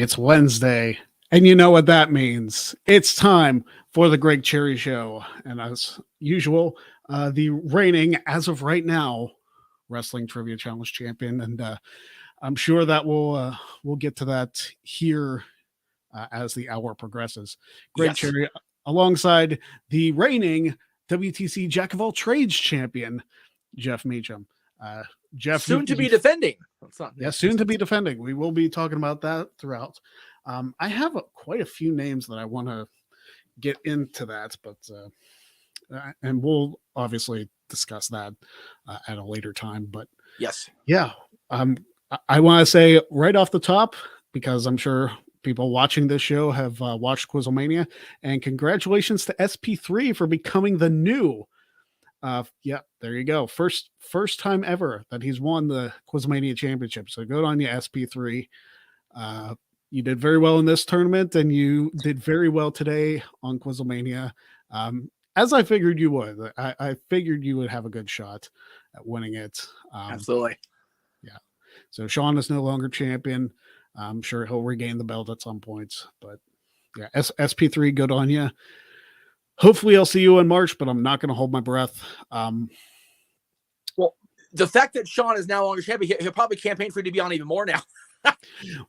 It's Wednesday, and you know what that means. It's time for the Greg Cherry Show. And as usual, the reigning, as of right now, Wrestling Trivia Challenge champion. And I'm sure that we'll get to that here as the hour progresses. Greg Cherry, alongside the reigning WTC Jack of all trades champion, Jeff Meacham. Jeff, soon to be defending. Soon to be defending. We will be talking about that throughout. I have quite a few names that I want to get into that, but and we'll obviously discuss that at a later time. But I want to say right off the top, because I'm sure people watching this show have watched Quizlemania, and congratulations to SP3 for becoming the new. There you go. First time ever that he's won the Quizlemania championship. So good on you, SP3. You did very well in this tournament, and you did very well today on Quizlemania. As I figured you would. I figured you would have a good shot at winning it. Absolutely. Yeah. So Sean is no longer champion. I'm sure he'll regain the belt at some point. But yeah, SP3, good on you. Hopefully I'll see you in March, but I'm not going to hold my breath. Well, the fact that Sean is now longer champion, he'll probably campaign for you to be on even more now.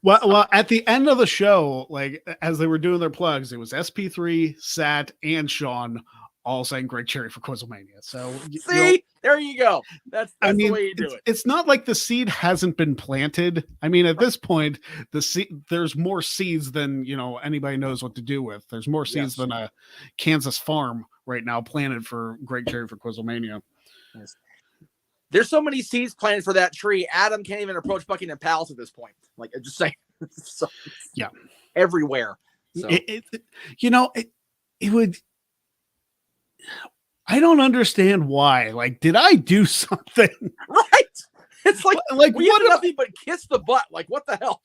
well, at the end of the show, like as they were doing their plugs, it was SP3, Sat, and Sean all saying Greg Cherry for Quizlemania. So see, there you go. That's the way you do it. It's not like the seed hasn't been planted. I mean, at this point, there's more seeds than anybody knows what to do with. There's more seeds than a Kansas farm right now planted for Greg Cherry for Quizlemania. Yes. There's so many seeds planted for that tree. Adam can't even approach Buckingham Palace at this point. Like, I'm just saying. Everywhere. So. It would. I don't understand why. Like, did I do something? Right. It's like we did nothing but kiss the butt. Like, what the hell?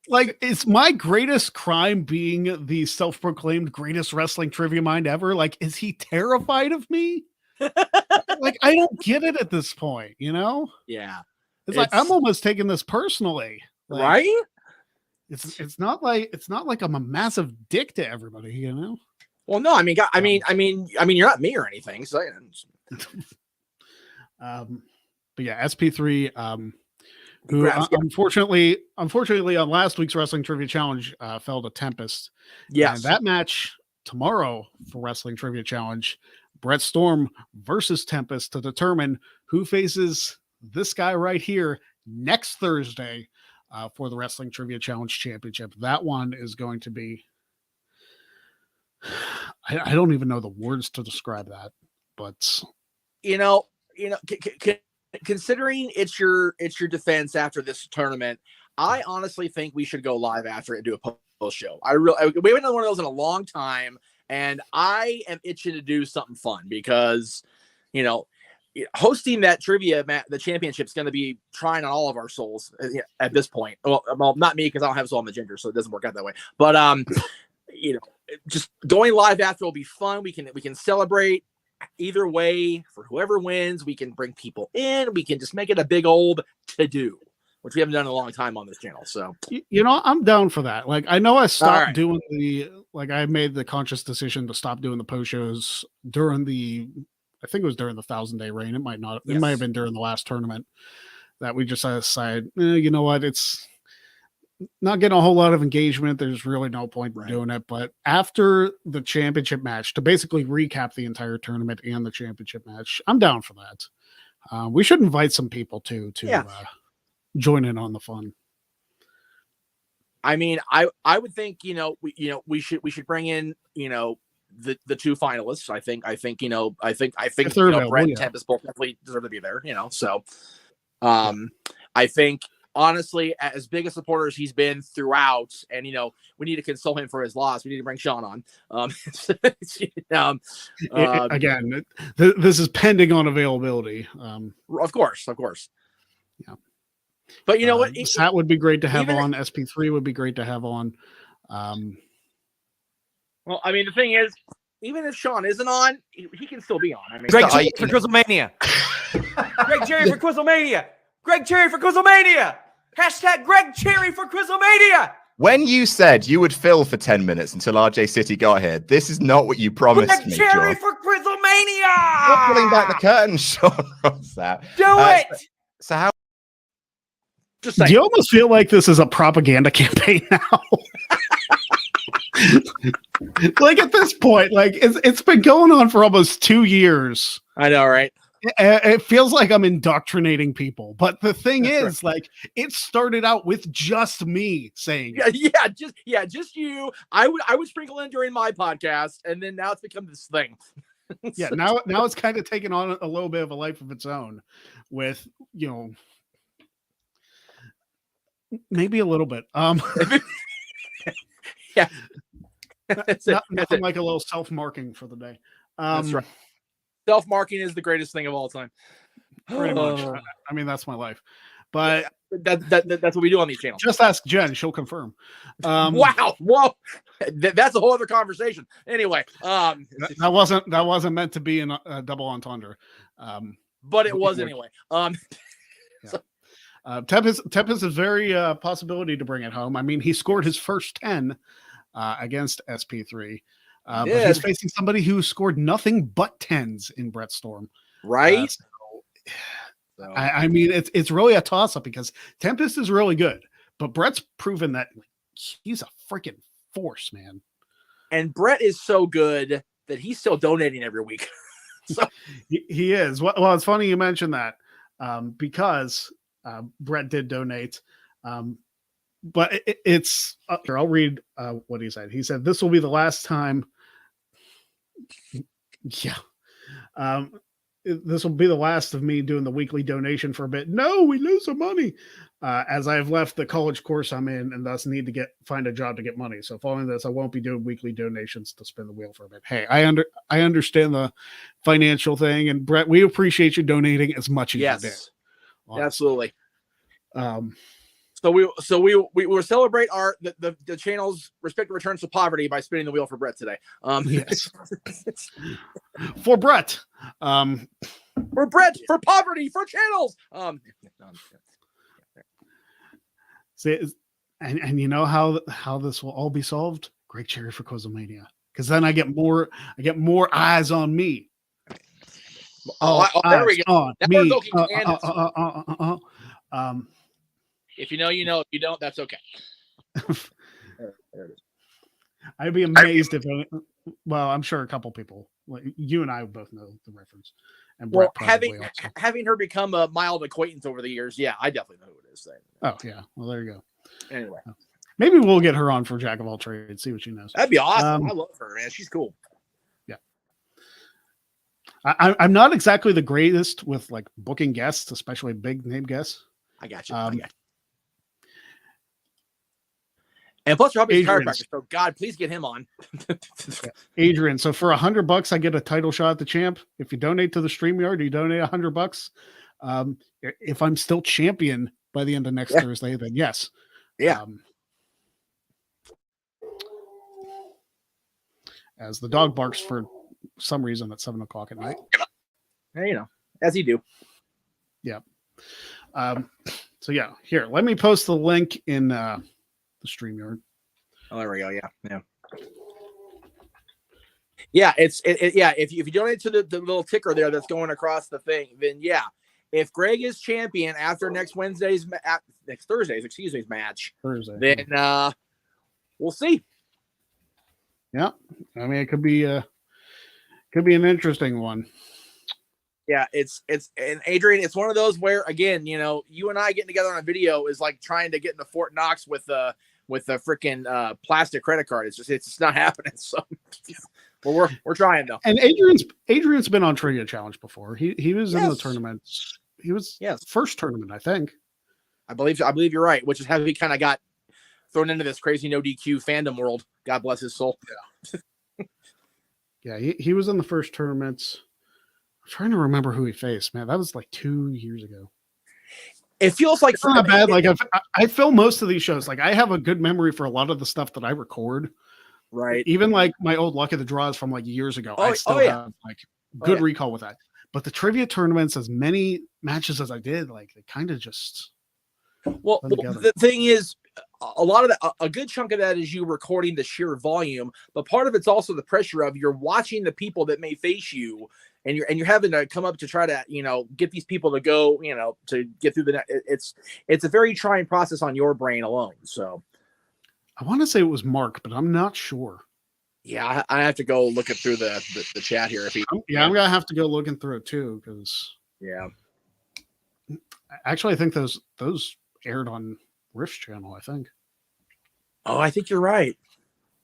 Like, is my greatest crime being the self-proclaimed greatest wrestling trivia mind ever? Like, is he terrified of me? Like, I don't get it at this point, Yeah. It's like I'm almost taking this personally. Like, right? It's not like I'm a massive dick to everybody, Well, no, I mean, you're not me or anything. So, but yeah, SP3, who unfortunately on last week's Wrestling Trivia Challenge fell to Tempest. Yes, and that match tomorrow for Wrestling Trivia Challenge, Brett Storm versus Tempest to determine who faces this guy right here next Thursday for the Wrestling Trivia Challenge Championship. That one is going to be. I don't even know the words to describe that, but considering it's your defense after this tournament, I honestly think we should go live after it and do a post show. We haven't done one of those in a long time, and I am itching to do something fun because, hosting that trivia, the championship is going to be trying on all of our souls at this point. Well, not me because I don't have Soul on the Ginger, so it doesn't work out that way. But just going live after will be fun. We can celebrate either way for whoever wins. We can bring people in. We can just make it a big old to-do, which we haven't done in a long time on this channel. So, I'm down for that. Like, I know I stopped doing I made the conscious decision to stop doing the post shows during I think it was during the 1,000-day reign. It might not, it might have been during the last tournament that we just decided, you know what? It's not getting a whole lot of engagement. There's really no point in doing it. But after the championship match, to basically recap the entire tournament and the championship match, I'm down for that. We should invite some people to join in on the fun. I mean, I would think we should bring in the two finalists. I think Brett and Tempest both definitely deserve to be there. So I think. Honestly, as big a supporter as he's been throughout, and we need to console him for his loss. We need to bring Sean on. Again, this is pending on availability. Of course. Yeah, but you know what? That would be great to have on. SP3 would be great to have on. Well, I mean, the thing is, even if Sean isn't on, he can still be on. I mean, Greg Cherry for Quizlemania. Greg Cherry for Quizlemania. Greg Cherry for Quizlemania. Hashtag Greg Cherry for Quizlemania. When you said you would fill for 10 minutes until RJ City got here, this is not what you promised me, Cherry John. for Quizlemania! You're pulling back the curtain, Sean Ross. Do it! So how? Just Do saying. you almost feel like this is a propaganda campaign now? Like at this point, like it's been going on for almost 2 years. I know, right? It feels like I'm indoctrinating people, but the thing That's is, like, it started out with just me saying, Just you. I would sprinkle in during my podcast, and then now it's become this thing. yeah. Now it's kind of taken on a little bit of a life of its own, with maybe a little bit. Yeah. That's it. Nothing like a little self-marking for the day. That's right. Self-marking is the greatest thing of all time. Pretty much. I mean, that's my life. But that's what we do on these channels. just ask Jen; she'll confirm. Wow! Whoa! That's a whole other conversation. Anyway, that wasn't meant to be a double entendre. But it was anyway. Tempest is very possibility to bring it home. I mean, he scored his first 10 against SP3. But he's facing somebody who scored nothing but 10s in Brett Storm. Right? I mean, it's really a toss-up because Tempest is really good, but Brett's proven that he's a freaking force, man. And Brett is so good that he's still donating every week. So he is. Well, it's funny you mentioned that because Brett did donate. But it's here. I'll read what he said. He said, "This will be the last time." Yeah. This will be the last of me doing the weekly donation for a bit. No, we lose some money as I have left the college course I'm in and thus need to find a job to get money. So following this, I won't be doing weekly donations to spin the wheel for a bit. Hey, I understand the financial thing, and Brett, we appreciate you donating as much as you did. Honestly. Absolutely. So we will celebrate the channel's respective returns to poverty by spinning the wheel for Brett today. Yes. For Brett. For Brett, for poverty, for channels. See, and you know how this will all be solved? Greg Cherry for Quizlemania. Because then I get more eyes on me. There we go. On me. If you know, you know. If you don't, that's okay. There it is. I'd be amazed if, well, I'm sure a couple people, like you and I both know the reference. And Brett having her become a mild acquaintance over the years, yeah, I definitely know who it is. Oh yeah, well there you go. Anyway, maybe we'll get her on for Jack of All Trades, see what she knows. That'd be awesome. I love her, man. She's cool. Yeah. I'm not exactly the greatest with like booking guests, especially big name guests. I got you. And plus, you're helping his chiropractor, so God, please get him on. Adrian, so for $100, I get a title shot at the champ. If you donate to the StreamYard, you donate $100. If I'm still champion by the end of next Thursday, then yes. Yeah. As the dog barks for some reason at 7:00 at night. Hey, you know, as you do. Yeah. So yeah, here, let me post the link in the StreamYard. Oh, there we go. Yeah. Yeah, if you donate to the little ticker there that's going across the thing, then yeah, if Greg is champion after next Thursday's match, then we'll see. Yeah, I mean it could be an interesting one. Yeah, and Adrian, it's one of those where again, you know, you and I getting together on a video is like trying to get into Fort Knox with a freaking plastic credit card. It's just not happening. So well, we're trying though. And Adrian's been on Trivia Challenge before. He was in the tournaments. He was first tournament, I think. I believe you're right, which is how he kind of got thrown into this crazy no DQ fandom world. God bless his soul. Yeah. He was in the first tournaments. I'm trying to remember who he faced. Man, that was like 2 years ago. It feels like it's not bad. Like I film most of these shows. Like I have a good memory for a lot of the stuff that I record. Right. Even like my old Luck of the Draws from like years ago. I still have like good recall with that. But the trivia tournaments, as many matches as I did, like they kind of just. Well, the thing is, a lot of that, a good chunk of that is you recording the sheer volume, but part of it's also the pressure of you're watching the people that may face you, and you're having to come up to try to, get these people to go, to get through the net. It's a very trying process on your brain alone. So I want to say it was Mark, but I'm not sure. Yeah, I have to go looking through the chat here. I'm gonna have to go looking through it too, because actually I think those aired on Riff's channel, I think. Oh, I think you're right.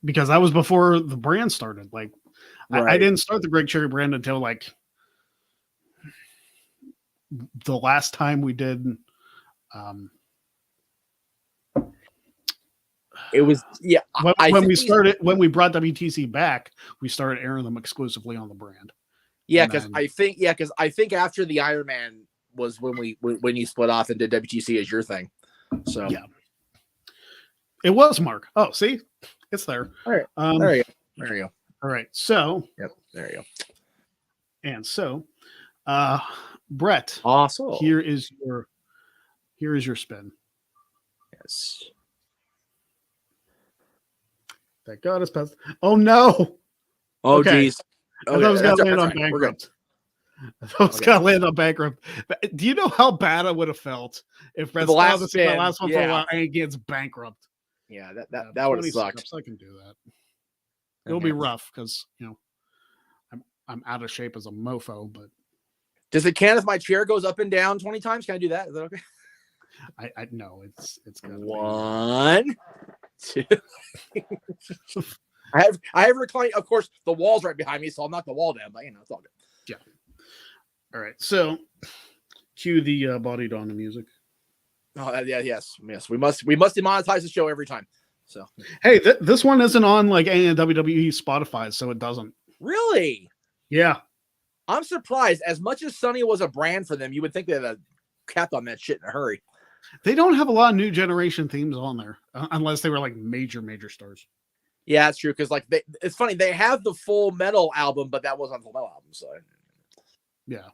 Because that was before the brand started. Like, I didn't start the Greg Cherry brand until like the last time we did. It was when we brought WTC back, we started airing them exclusively on the brand. Yeah, because I think after the Iron Man was when you split off and did WTC as your thing. So yeah, it was Mark. Oh, see, it's there. All right, there you go. All right, so there you go. And so, Brett, awesome. Here is your spin. Yes. Thank God it's passed. Oh no! Oh geez. I thought it was gonna land on bankrupt. I thought it was gonna land on bankrupt. Do you know how bad I would have felt if Brett started the last one for a while and he gets bankrupt? Yeah, that would have sucked. I can do that. It'll be rough because I'm out of shape as a mofo. But does it count if my chair goes up and down 20 times? Can I do that? Is that okay? I know it's gonna 1, 2. I have reclined. Of course, the wall's right behind me, so I'll knock the wall down. But it's all good. Yeah. All right. So, cue the Bodied on the music. Oh yes. We must demonetize the show every time. So hey, this one isn't on like any WWE Spotify, so it doesn't. Really? Yeah. I'm surprised. As much as Sunny was a brand for them, you would think they'd have capped on that shit in a hurry. They don't have a lot of new generation themes on there, unless they were like major stars. Yeah, that's true. Because it's funny, they have the Full Metal album, but that wasn't Full Metal album. So yeah,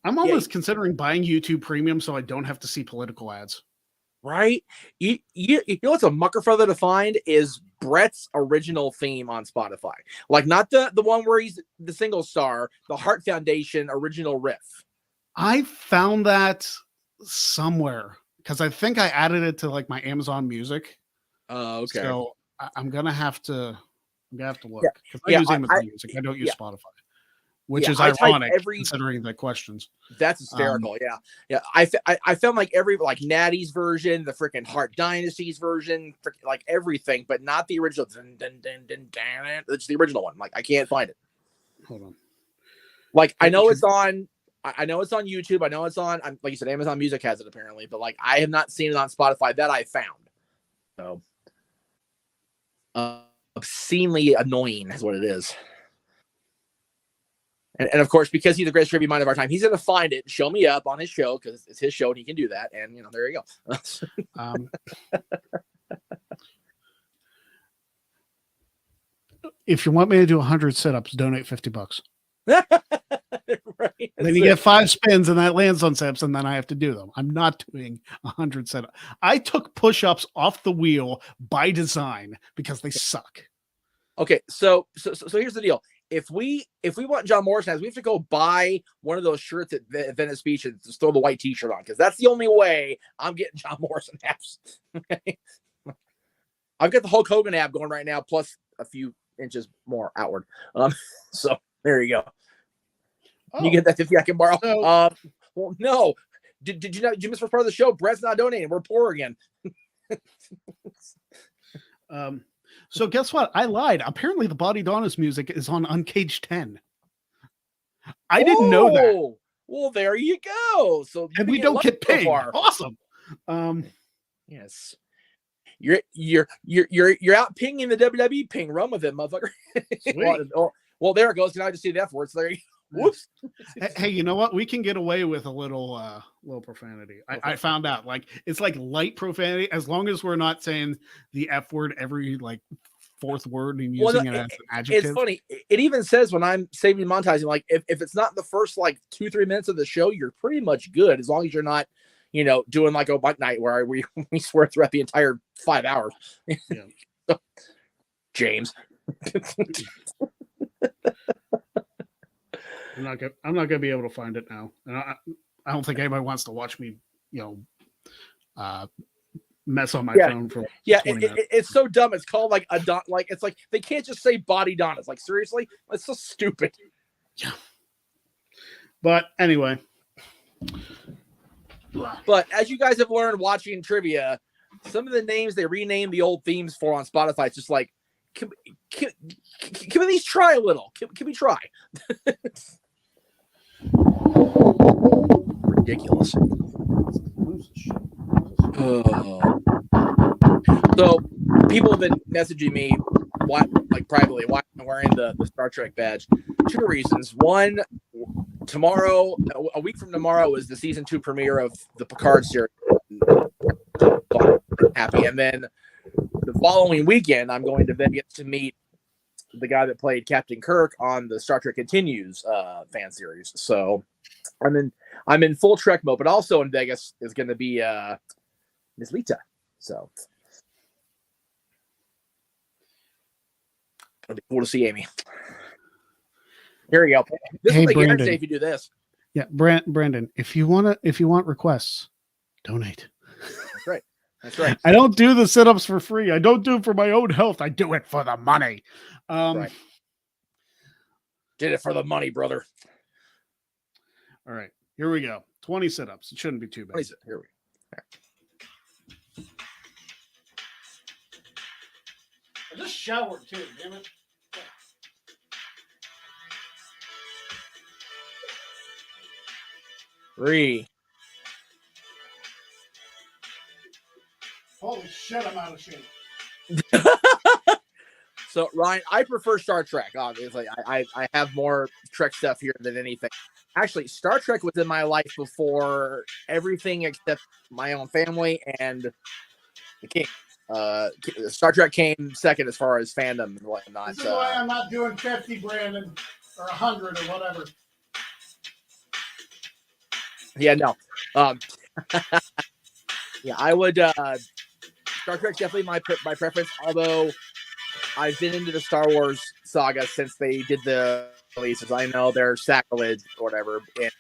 I'm almost considering buying YouTube Premium so I don't have to see political ads. Right? You know what's a mucker feather to find is Brett's original theme on Spotify. Like not the one where he's the single star, the Heart Foundation original riff. I found that somewhere because I think I added it to like my Amazon Music. Oh, okay. So I'm gonna have to look. I use Amazon Music. I don't use Spotify. Which is ironic considering the questions. That's hysterical. Yeah. I found like every like Natty's version, the freaking Heart Dynasty's version, like everything, but not the original. It's the original one. Like I can't find it. Hold on. Like I know it's on YouTube. I know it's on. Like you said, Amazon Music has it apparently, but like I have not seen it on Spotify that I found. So, obscenely annoying is what it is. And of course, because he's the greatest trivia mind of our time, he's going to find it and show me up on his show because it's his show and he can do that. And, there you go. If you want me to do 100 sit-ups, donate $50. Right. Then you get 5 spins and that lands on sit-ups and then I have to do them. I'm not doing 100 sit-ups. I took push-ups off the wheel by design because they suck. Okay, so here's the deal. If we want John Morrison abs, we have to go buy one of those shirts at Venice Beach and just throw the white T-shirt on because that's the only way I'm getting John Morrison abs. Okay? I've got the Hulk Hogan ab going right now, plus a few inches more outward. So there you go. You get that 50 I can borrow. Well, no. Did you miss first part of the show? Brett's not donating. We're poor again. So guess what? I lied. Apparently the Body Donis music is on Uncaged 10. I didn't know that. Well, there you go. So and we don't get paid. Awesome. Yes. You're out pinging the WWE ping. Run with it, motherfucker. Well, there it goes. Now I just see the F word. So there you go. Whoops. Hey, you know what? We can get away with a little profanity. I found out like it's like light profanity as long as we're not saying the F word every like 4th word and using it as an adjective. It's funny. It even says when I'm saving monetizing, like if it's not the first like 2-3 minutes of the show, you're pretty much good as long as you're not, doing like a butt night where we swear throughout the entire 5 hours. Yeah. James. I'm not gonna be able to find it now, and I don't think anybody wants to watch me, mess on my phone for 20 minutes. It's so dumb. It's called like it's like they can't just say body don. It's like, seriously, that's so stupid. Yeah. But anyway. But as you guys have learned watching trivia, some of the names they rename the old themes for on Spotify, it's just like, can we at least try a little? Can we try? Ridiculous. So people have been messaging me, privately, why I'm wearing the Star Trek badge. 2 reasons. One, tomorrow, a week from tomorrow, is the season 2 premiere of the Picard series. Happy, and then the following weekend, I'm going to Vegas to meet the guy that played Captain Kirk on the Star Trek Continues fan series. So I'm in full Trek mode, but also in Vegas is going to be Miss Lita. So it'll be cool to see Amy. Here you go. This is the guarantee if you do this. Yeah, Brandon, if you want requests, donate. That's right. That's right. I don't do the sit-ups for free. I don't do it for my own health. I do it for the money. Right. Did it for the money, brother. All right, here we go. 20 sit-ups. It shouldn't be too bad. Here we go. I just showered too, damn it. Three. Holy shit, I'm out of shape. So, Ryan, I prefer Star Trek, obviously. I have more Trek stuff here than anything. Actually, Star Trek was in my life before everything except my own family and the King. Star Trek came second as far as fandom and whatnot. This is why I'm not doing 50, Brandon, or 100 or whatever. Yeah, no. Yeah, I would. Star Trek's definitely my preference. Although I've been into the Star Wars saga since they did the releases. I know they're sacrilege or whatever. And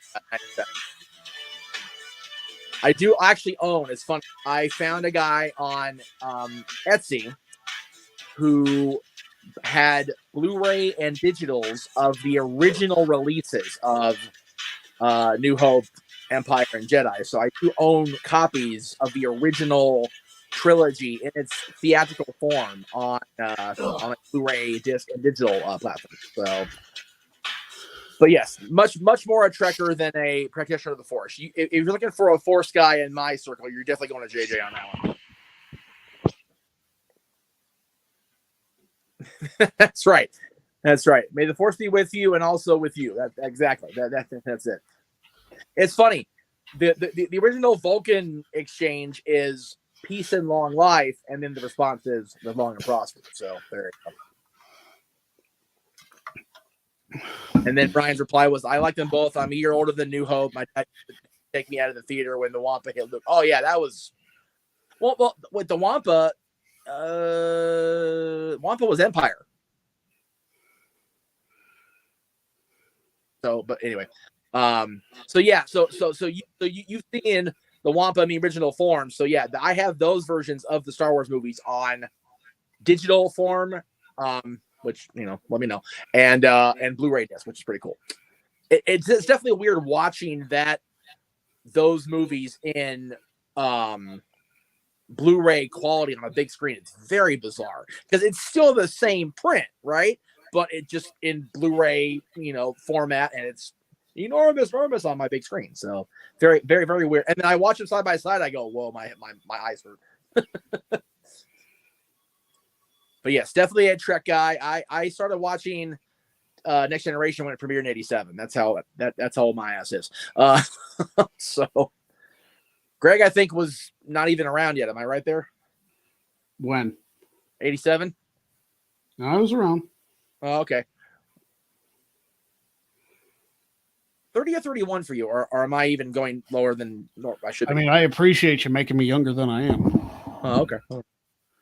I do actually own. It's funny. I found a guy on Etsy who had Blu-ray and digitals of the original releases of New Hope, Empire, and Jedi. So I do own copies of the original trilogy in its theatrical form on a Blu-ray disc and digital platform. So, but yes, much more a Trekker than a practitioner of the Force. If you're looking for a Force guy in my circle, you're definitely going to JJ on that one. That's right. That's right. May the Force be with you and also with you. Exactly. That's it. It's funny. The original Vulcan exchange is peace and long life, and then the response is live long and prosper. So there you go. And then Brian's reply was, I like them both. I'm a year older than New Hope. My dad take me out of the theater when the Wampa hit Luke. Oh yeah, that was well with the Wampa. Wampa was Empire. So, but anyway, so yeah, so you've seen the Wampa in the original form. So yeah, I have those versions of the Star Wars movies on digital form, which let me know, and Blu-ray disc, which is pretty cool. It's definitely weird watching those movies in Blu-ray quality on a big screen. It's very bizarre because it's still the same print, right? But it just in Blu-ray, format, and it's enormous on my big screen. So very, very, very weird. And then I watch them side by side. I go, whoa, my eyes hurt. But yes, definitely a Trek guy. I started watching Next Generation when it premiered in '87. That's how old my ass is. So Greg, I think, was not even around yet. Am I right there? When? 87? No, I was around. Oh, okay. 30 or 31 for you, or am I even going lower than I should? I mean, I appreciate you making me younger than I am. Oh, okay.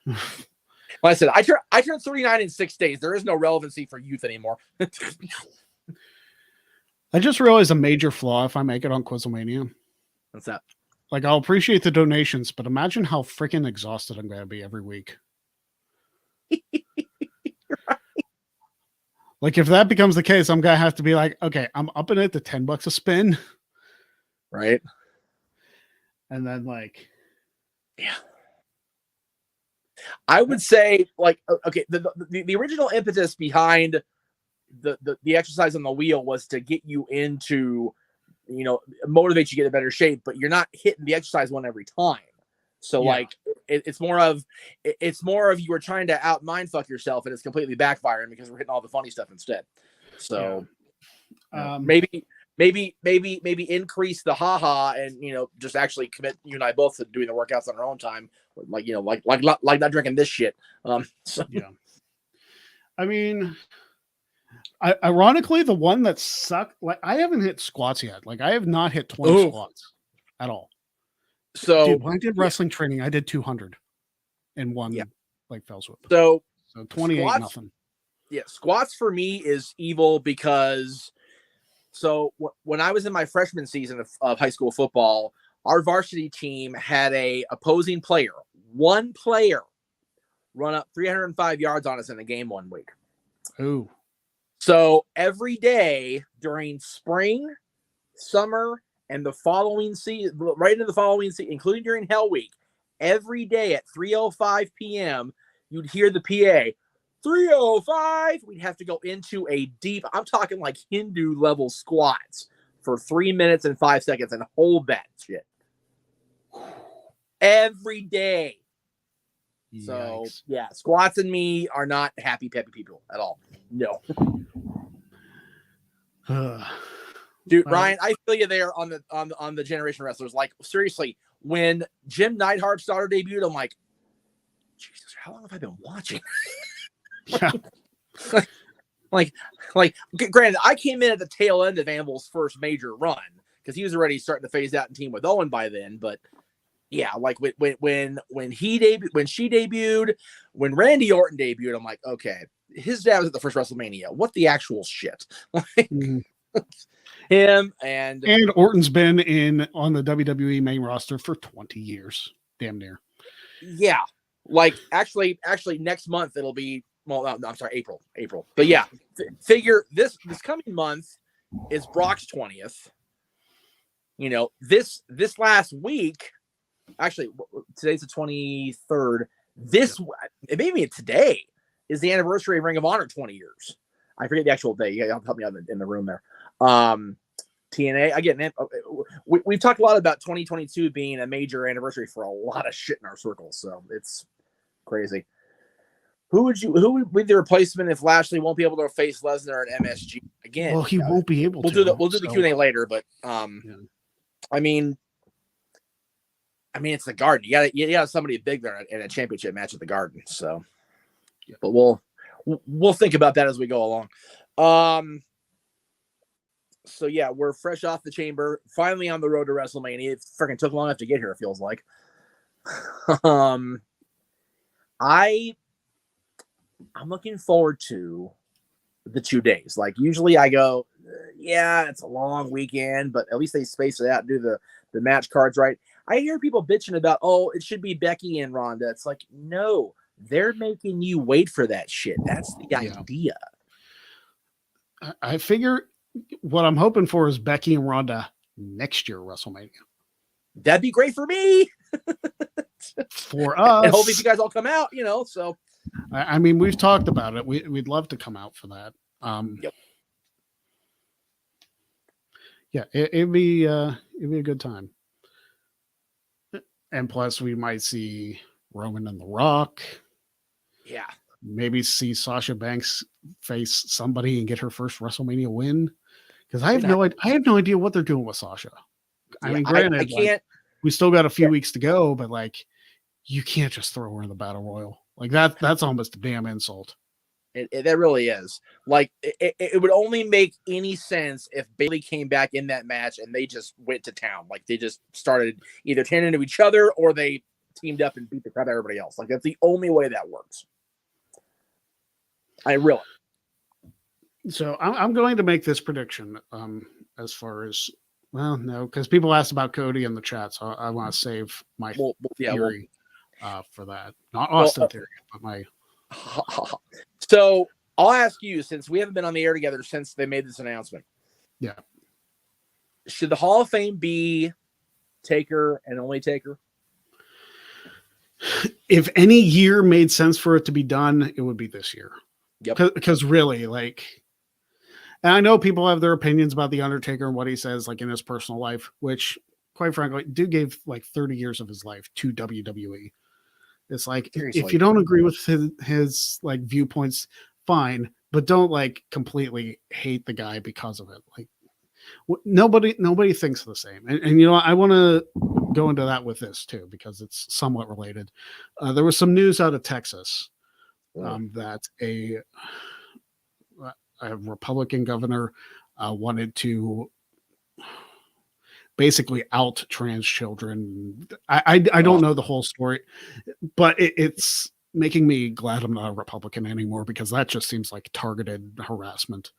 Like I said, I turned 39 in 6 days. There is no relevancy for youth anymore. I just realized a major flaw if I make it on Quizlemania. What's that? Like, I'll appreciate the donations, but imagine how freaking exhausted I'm going to be every week. Right. Like, if that becomes the case, I'm going to have to be like, okay, I'm upping it to $10 a spin. Right. And then, like, yeah. I would say, like, okay, the original impetus behind the exercise on the wheel was to get you into, motivate you to get in better shape, but you're not hitting the exercise one every time. So like it's more of you were trying to out mindfuck yourself and it's completely backfiring because we're hitting all the funny stuff instead. So maybe increase the haha and just actually commit you and I both to doing the workouts on our own time, like not drinking this shit. Yeah. I mean, ironically, the one that sucked, like I haven't hit squats yet. Like I have not hit 20 squats at all. So dude, when I did wrestling training, I did 200 in one like fell swoop. So 28 squats, nothing. Yeah, squats for me is evil because when I was in my freshman season of high school football, our varsity team had a opposing player, one player, run up 305 yards on us in a game one week. Ooh. So every day during spring, summer, and the following season, right into the following season, including during Hell Week, every day at 3:05 p.m., you'd hear the PA, 3:05. We'd have to go into a deep, I'm talking like Hindu level squats for 3 minutes and 5 seconds and hold that shit. Every day. Yikes. So, yeah, squats and me are not happy, peppy people at all. No. Dude, Ryan, I feel you there on the Generation Wrestlers. Like, seriously, when Jim Neidhart's daughter debuted, I'm like, Jesus, how long have I been watching? like, granted, I came in at the tail end of Anvil's first major run because he was already starting to phase out and team with Owen by then. But yeah, like when she debuted, when Randy Orton debuted, I'm like, okay, his dad was at the first WrestleMania. What the actual shit? Him and Orton's been on the WWE main roster for 20 years, damn near. Yeah, like actually next month it'll be I'm sorry, April. But yeah, figure this coming month is Brock's 20th. This last week, actually today's the 23rd. Maybe today is the anniversary of Ring of Honor 20 years. I forget the actual day. You gotta help me out in the room there. TNA again. We've talked a lot about 2022 being a major anniversary for a lot of shit in our circles, so it's crazy. Who would be the replacement if Lashley won't be able to face Lesnar at MSG again? Well, he won't be able to. We'll do the Q&A later, but I mean, it's the Garden. You got somebody big there in a championship match at the Garden. So, but we'll think about that as we go along. So yeah, we're fresh off the chamber, finally on the road to WrestleMania. It freaking took long enough to get here, it feels like. I'm looking forward to the 2 days. Like usually I go, yeah, it's a long weekend, but at least they space it out and do the match cards right. I hear people bitching about, it should be Becky and Ronda. It's like, no, they're making you wait for that shit. That's the idea. I figure what I'm hoping for is Becky and Ronda next year WrestleMania. That'd be great for me. For us. And hopefully you guys all come out, so. I mean, we've talked about it. We'd love to come out for that. Yep. Yeah, it'd be a good time. And plus we might see Roman and The Rock. Yeah. Maybe see Sasha Banks face somebody and get her first WrestleMania win. Because I have no idea what they're doing with Sasha. I mean, granted, I can't. We still got a few weeks to go, but you can't just throw her in the battle royal. That's almost a damn insult. That really is. Like, it would only make any sense if Bayley came back in that match and they just went to town. Like, they just started either tearing into each other or they teamed up and beat the crap out of everybody else. Like, that's the only way that works. So I'm going to make this prediction. As far as, well, no, because people asked about Cody in the chat, so I want to save my theory for that. Not Austin theory, but my. So I'll ask you, since we haven't been on the air together since they made this announcement. Yeah. Should the Hall of Fame be Taker and only Taker? If any year made sense for it to be done, it would be this year. Yep. Because really, like, and I know people have their opinions about The Undertaker and what he says, like, in his personal life, which, quite frankly, dude gave like 30 years of his life to WWE. It's like, Seriously. if you don't agree with his like viewpoints, fine, but don't like completely hate the guy because of it. Like, nobody thinks the same. And you know, I want to go into that with this too, because it's somewhat related. There was some news out of Texas that a Republican governor wanted to basically out trans children. I don't know the whole story, but it's making me glad I'm not a Republican anymore, because that just seems like targeted harassment.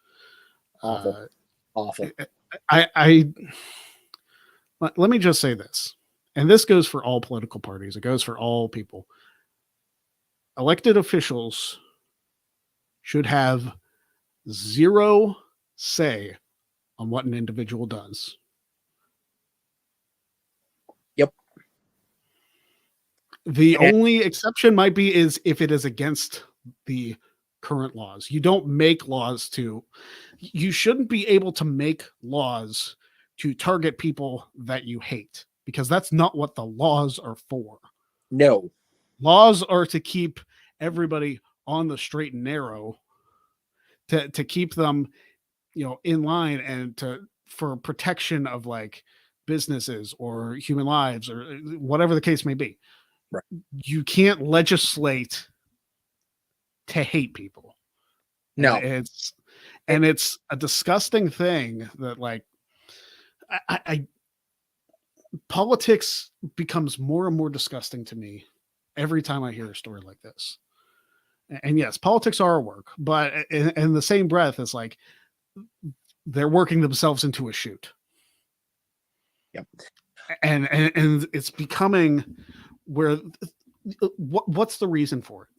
Awful. Let me just say this, and this goes for all political parties. It goes for all people. Elected officials should have zero say on what an individual does. Yep. The only exception might be is if it is against the current laws. You don't make laws you shouldn't be able to make laws to target people that you hate, because that's not what the laws are for. No. Laws are to keep everybody on the straight and narrow, to keep them, you know, in line, and for protection of like businesses or human lives or whatever the case may be. Right. You can't legislate to hate people. No. And it's a disgusting thing that, like, I politics becomes more and more disgusting to me every time I hear a story like this. And yes, politics are work, but in the same breath, it's like they're working themselves into a shoot. Yep. And it's becoming where what's the reason for it?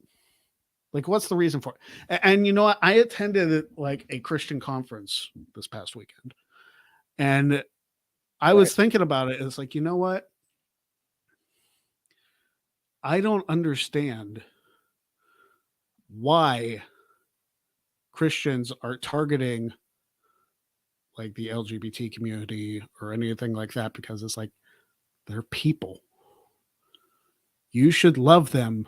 Like, what's the reason for it? And you know what? I attended like a Christian conference this past weekend, and I was thinking about it. It's like, you know what? I don't understand why Christians are targeting like the LGBT community or anything like that, because it's like, they're people. You should love them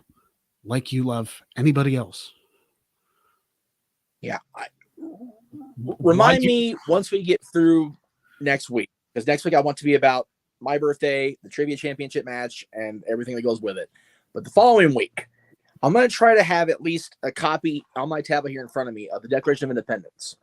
like you love anybody else. Yeah. Remind me once we get through next week, because next week I want to be about my birthday, the trivia championship match, and everything that goes with it. But the following week, I'm going to try to have at least a copy on my tablet here in front of me of the Declaration of Independence,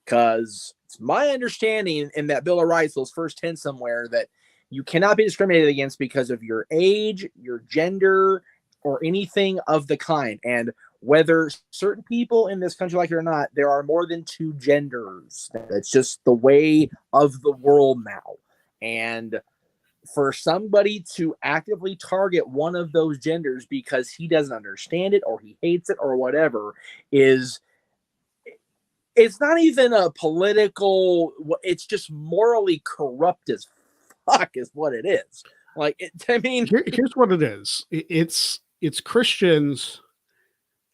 because it's my understanding in that Bill of Rights, those first 10 somewhere, that you cannot be discriminated against because of your age, your gender, or anything of the kind. And whether certain people in this country like it or not, there are more than two genders. It's just the way of the world now. And for somebody to actively target one of those genders because he doesn't understand it or he hates it or whatever it's not even a political, it's just morally corrupt as fuck is what it is. Like, here's what it is. It's Christians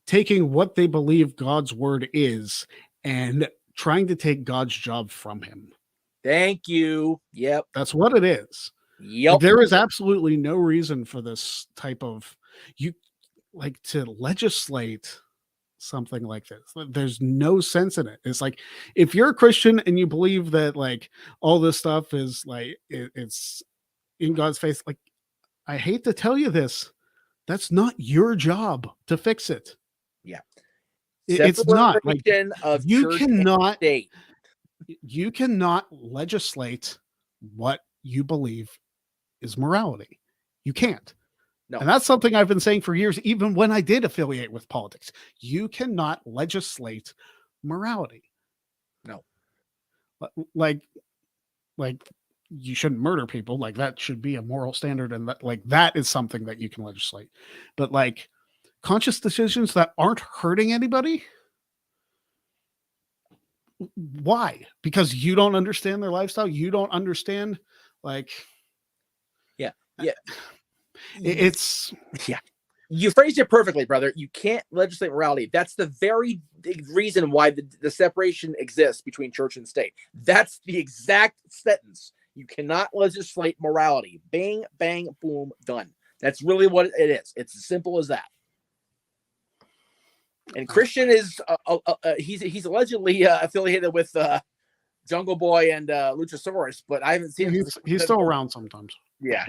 taking what they believe God's word is and trying to take God's job from him. Thank you. Yep. That's what it is. Yep. Like, there is absolutely no reason for this type of to legislate something like this. There's no sense in it. It's like, if you're a Christian and you believe that like all this stuff is like it's in God's face, like, I hate to tell you this, that's not your job to fix it. Yeah. It's not like of you church cannot. and state. You cannot legislate what you believe is morality. You can't. No. And that's something I've been saying for years, even when I did affiliate with politics. You cannot legislate morality. No. Like you shouldn't murder people. Like that should be a moral standard. And that is something that you can legislate. But like conscious decisions that aren't hurting anybody. Why? Because you don't understand their lifestyle. You don't understand yeah. It's you phrased it perfectly, brother. You can't legislate morality. That's the very reason why the separation exists between church and state. That's the exact sentence. You cannot legislate morality. Bang, bang, boom, done. That's really what it is. It's as simple as that. And Christian is he's allegedly affiliated with Jungle Boy and Luchasaurus, but I haven't seen him. He's still around sometimes. Yeah,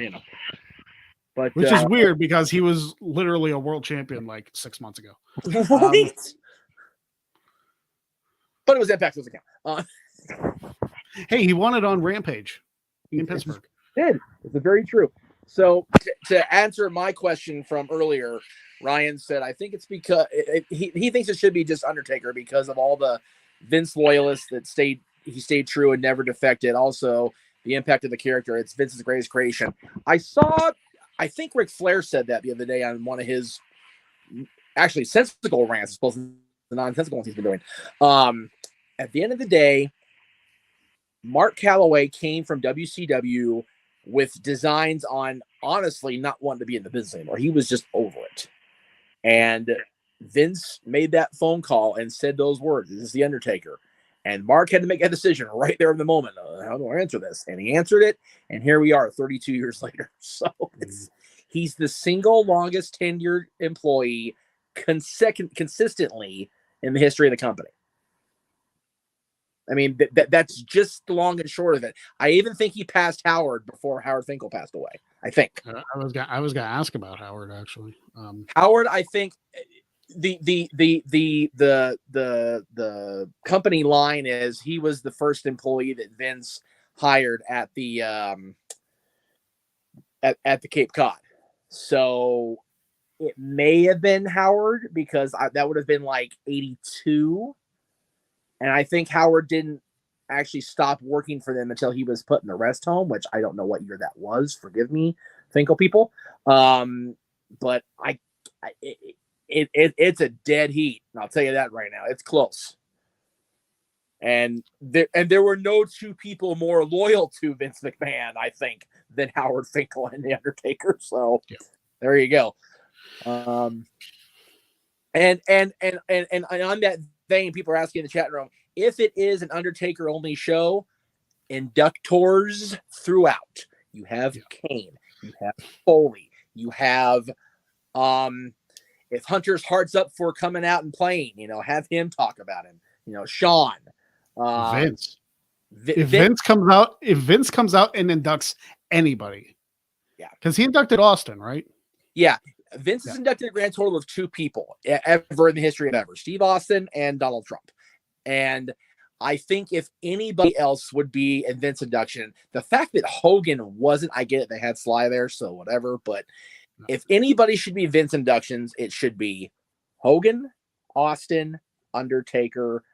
But, which is weird because he was literally a world champion like 6 months ago. Right? But it was Impact doesn't count. Hey, he won it on Rampage in Pittsburgh. Did. It's very true. So to answer my question from earlier, Ryan said, I think it's because he thinks it should be just Undertaker because of all the Vince loyalists that stayed true and never defected. Also, the impact of the character. It's Vince's greatest creation. I think Ric Flair said that the other day on one of his actually sensical rants, as opposed to the nonsensical ones he's been doing. At the end of the day, Mark Calloway came from WCW with designs on honestly not wanting to be in the business anymore. He was just over it. And Vince made that phone call and said those words, "This is the Undertaker." And Mark had to make a decision right there in the moment. How do I answer this? And he answered it. And here we are 32 years later. So he's the single longest tenured employee consistently in the history of the company. I mean, that's just the long and short of it. I even think he passed Howard before Howard Finkel passed away. I think. I was gonna ask about Howard actually. Howard, I think the company line is he was the first employee that Vince hired at the at the Cape Cod. So it may have been Howard because that would have been like 82. And I think Howard didn't actually stop working for them until he was put in the rest home, which I don't know what year that was. Forgive me, Finkel people. But it's a dead heat. And I'll tell you that right now. It's close. And there were no two people more loyal to Vince McMahon, I think, than Howard Finkel and The Undertaker. So There you go. And on that vein, people are asking in the chat room, if it is an Undertaker only show, inductors throughout. You have Kane, you have Foley, you have if Hunter's heart's up for coming out and playing, have him talk about him. Sean. Vince. If Vince comes out and inducts anybody. Yeah. Because he inducted Austin, right? Yeah. Vince has inducted a grand total of 2 people ever in the history of ever. Steve Austin and Donald Trump. And I think if anybody else would be a Vince induction, the fact that Hogan wasn't, I get it, they had Sly there, so whatever. But if anybody should be Vince inductions, it should be Hogan, Austin, Undertaker,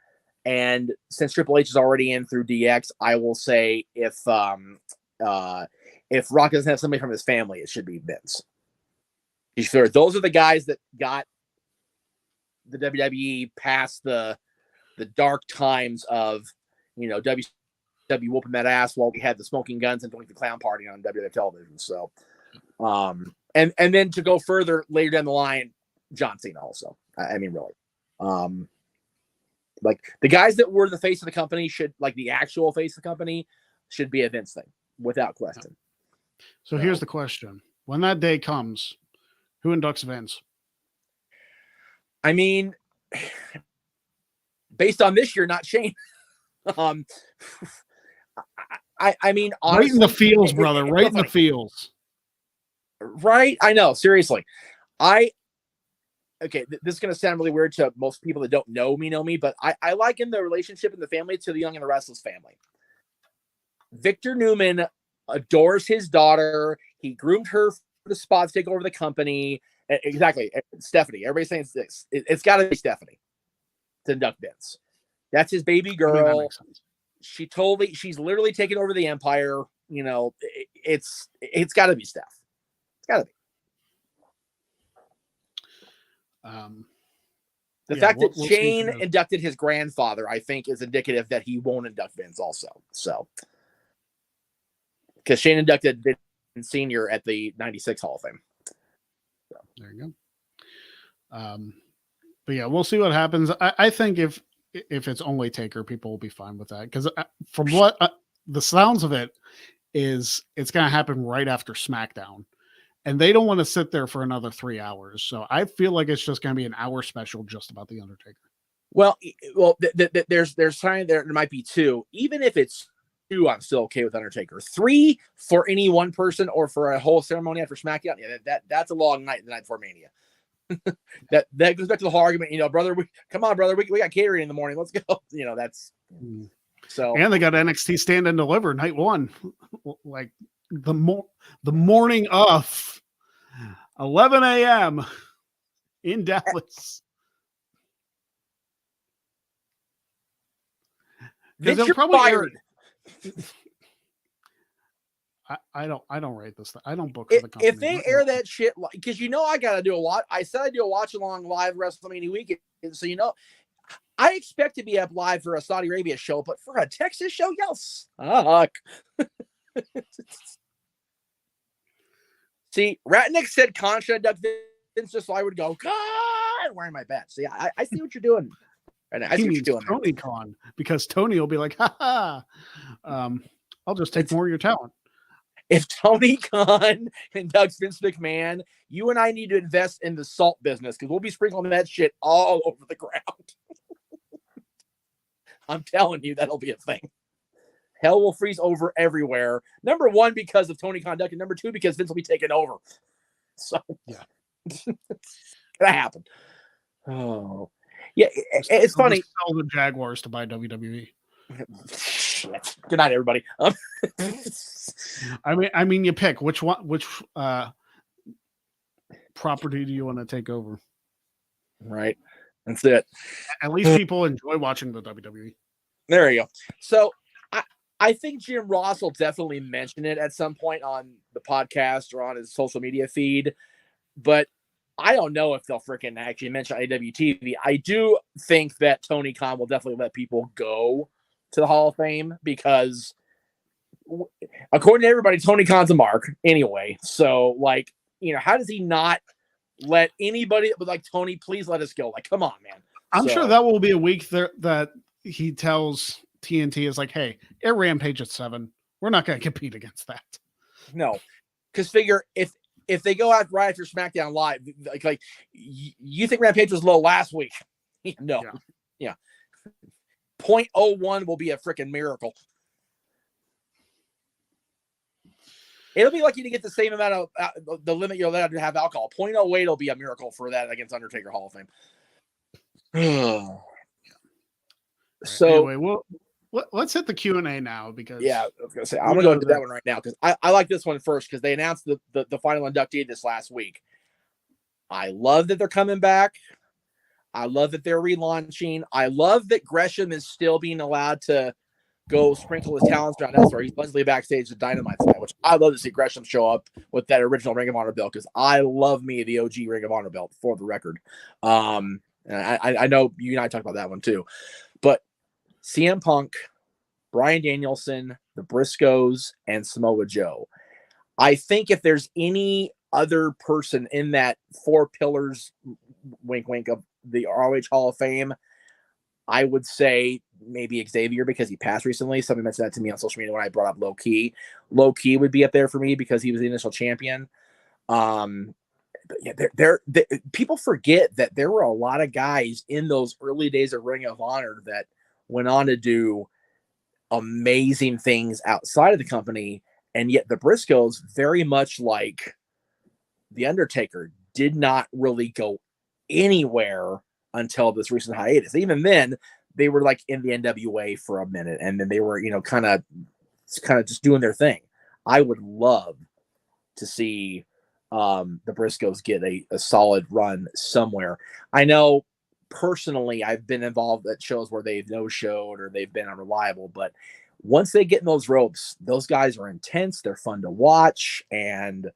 and since Triple H is already in through DX, I will say if Rock doesn't have somebody from his family, it should be Vince. Sure, those are the guys that got the WWE past the dark times of WCW whooping that ass while we had the smoking guns and doing the clown party on WWF television. So, and then to go further later down the line, John Cena also. I mean, really, like the guys that were the face of the company should, like the actual face of the company, should be a Vince thing without question. So here's the question: when that day comes, who inducts Vince? I mean, based on this year, not Shane. I mean, honestly, right in the feels, brother. Right in the feels. Right, I know. Seriously, okay, this is going to sound really weird to most people that don't know me, but I liken the relationship in the family to the Young and the Restless family. Victor Newman adores his daughter. He groomed her for the spot to take over the company. Exactly. Stephanie. Everybody's saying this. It's got to be Stephanie to induct Vince. That's his baby girl. She's literally taken over the empire. You know, it's got to be Steph. It's got to be. The fact that Shane inducted his grandfather, I think, is indicative that he won't induct Vince also. So, because Shane inducted Vince Sr. at the 96 Hall of Fame. So. There you go. But yeah, we'll see what happens. I think if it's only Taker, people will be fine with that. Because from what the sounds of it is, it's going to happen right after SmackDown. And they don't want to sit there for another 3 hours. So I feel like it's just going to be an hour special just about The Undertaker. Well, there's time there might be 2. Even if it's 2, I'm still okay with Undertaker. 3 for any one person or for a whole ceremony after SmackDown. Yeah, that's a long night, the night before Mania. that goes back to the whole argument, you know, brother. Come on, brother. We got catering in the morning. Let's go. You know, that's so. And they got NXT Stand and Deliver night 1, like the morning of 11 a.m. in Dallas. They'll probably air it. I don't rate this. I don't book for the company. If they air that shit, because you know I gotta do a watch. I said I do a watch along live WrestleMania weekend, so you know I expect to be up live for a Saudi Arabia show, but for a Texas show, yes. See, Ratnick said Concha induct Vince, just so I would go, God, wearing my badge. See, I see what you're doing. And I see what you're doing. Tony Khan, because Tony will be like, I'll just take more of your talent. If Tony Khan inducts Vince McMahon, you and I need to invest in the salt business because we'll be sprinkling that shit all over the ground. I'm telling you, that'll be a thing. Hell will freeze over everywhere. Number 1, because of Tony Khan inducting. Number 2, because Vince will be taken over. So, yeah. It's gonna happen. Oh. Yeah, it's funny. Sell the Jaguars to buy WWE. Good night, everybody. I mean, you pick which property do you want to take over? Right, that's it. At least people enjoy watching the WWE. There you go. So, I think Jim Ross will definitely mention it at some point on the podcast or on his social media feed, but I don't know if they'll freaking actually mention AWTV. I do think that Tony Khan will definitely let people go to the Hall of Fame because, according to everybody, Tony Khan's a mark anyway. So, like, you know, how does he not let anybody like Tony please let us go? Like, come on, man. I'm sure that will be a week there that he tells TNT is like, hey, air Rampage at 7. We're not going to compete against that. No, because figure if they go out right after SmackDown Live, like you think Rampage was low last week? No, yeah. 0.01 will be a freaking miracle. It'll be lucky to get the same amount of the limit you're allowed to have alcohol. 0.08 will be a miracle for that against Undertaker Hall of Fame. So anyway, well, let's hit the Q&A now because I was gonna say I'm gonna go to that one right now because I like this one first because they announced the final inductee this last week. I love that they're coming back. I love that they're relaunching. I love that Gresham is still being allowed to go sprinkle his talents around elsewhere. He's Leslie backstage at Dynamite tonight, which I love to see Gresham show up with that original Ring of Honor belt because I love me the OG Ring of Honor belt for the record. And I know you and I talked about that one too, but CM Punk, Bryan Danielson, the Briscoes, and Samoa Joe. I think if there's any other person in that 4 pillars, wink, wink, of the ROH Hall of Fame, I would say maybe Xavier because he passed recently. Somebody mentioned that to me on social media when I brought up Low Ki. Low Ki would be up there for me because he was the initial champion. But yeah, people forget that there were a lot of guys in those early days of Ring of Honor that went on to do amazing things outside of the company, and yet the Briscoes, very much like the Undertaker, did not really go anywhere until this recent hiatus. Even then, they were like in the NWA for a minute, and then they were, kind of just doing their thing. I would love to see the Briscoes get a solid run somewhere. I know personally I've been involved at shows where they've no-showed or they've been unreliable, but once they get in those ropes, those guys are intense. They're fun to watch, and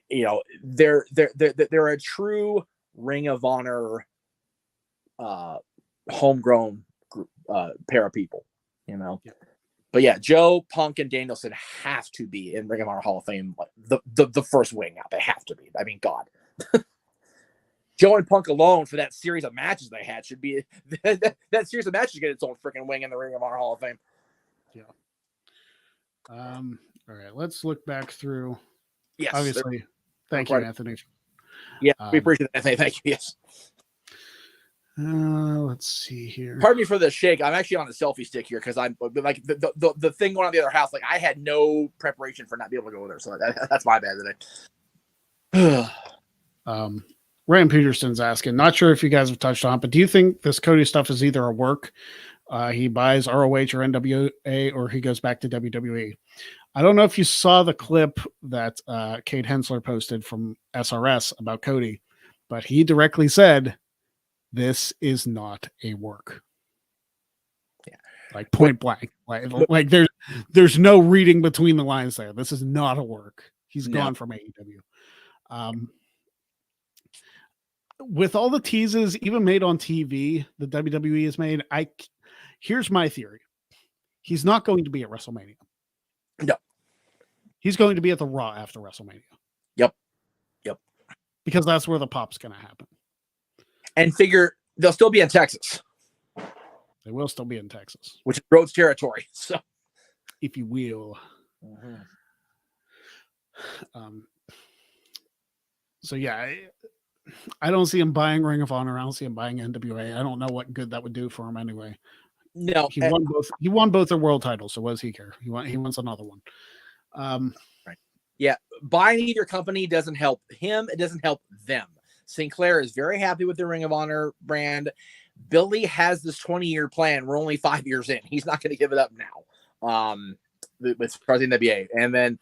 they're a true Ring of Honor homegrown group, pair of people, Yeah. But yeah, Joe, Punk, and Danielson have to be in Ring of Honor Hall of Fame, like the first wing out. They have to be. I mean, God. Joe and Punk alone for that series of matches they had should be that series of matches get its own freaking wing in the Ring of Honor Hall of Fame. Yeah. All right, let's look back through. Yes. Obviously. Thank you, Anthony. Yeah, we appreciate that, Anthony. Thank you. Yes. Let's see here. Pardon me for the shake. I'm actually on a selfie stick here because I'm like the thing going on the other house. Like I had no preparation for not being able to go there, so that's my bad today. Ryan Peterson's asking, not sure if you guys have touched on, but do you think this Cody stuff is either a work? He buys ROH or NWA, or he goes back to WWE. I don't know if you saw the clip that Kate Hensler posted from SRS about Cody, but he directly said, "This is not a work." Yeah, like point blank. Like there's no reading between the lines there. This is not a work. He's gone from AEW. With all the teases, even made on TV, the WWE has made. Here's my theory: he's not going to be at WrestleMania. No, he's going to be at the Raw after WrestleMania. Yep. Because that's where the pop's going to happen. And figure they'll still be in Texas. They will still be in Texas, which is Rhodes territory. So, if you will. So yeah, I don't see him buying Ring of Honor. I don't see him buying NWA. I don't know what good that would do for him anyway. No, he won both. He won both their world titles. So what does he care? He wants another one. Right. Yeah, buying either company doesn't help him. It doesn't help them. Sinclair is very happy with the Ring of Honor brand. Billy has this 20-year plan. We're only 5 years in. He's not going to give it up now. With NWA, and then,